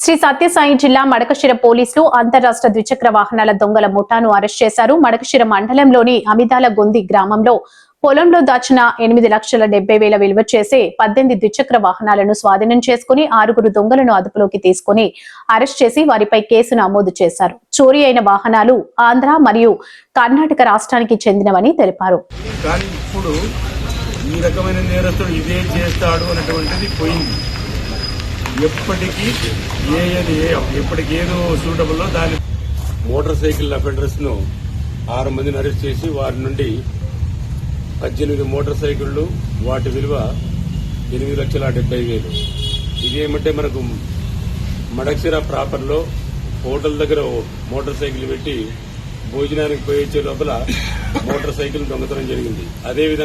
శ్రీ సత్యసాయి జిల్లా మడకశిర పోలీసులు అంతర్రాష్ట్ర ద్విచక్ర వాహనాల దొంగల ముఠాను అరెస్ట్ చేశారు. మడకశిర మండలంలోని అమిదాల గొంది గ్రామంలో పొలంలో దాచిన 8,70,000 విలువ చేసే 18 ద్విచక్ర వాహనాలను స్వాధీనం చేసుకుని 6 దొంగలను అదుపులోకి తీసుకుని అరెస్ట్ చేసి వారిపై కేసు నమోదు చేశారు. చోరీ అయిన వాహనాలు ఆంధ్ర మరియు కర్ణాటక రాష్ట్రానికి చెందినవని తెలిపారు. ఎప్పటికేదో సూటబుల్లో దాని మోటార్ సైకిల్ అఫెండర్స్ ను 6 మందిని అరెస్ట్ చేసి వారి నుండి 18 మోటార్ సైకిళ్లు వాటి విలువ 8,70,000. ఇదేమంటే మనకు మడకశిర ప్రాపర్ లో హోటల్ దగ్గర మోటార్ సైకిల్ పెట్టి భోజనానికి పోయొచ్చే లోపల మోటార్ సైకిల్ దొంగతనం జరిగింది. అదేవిధంగా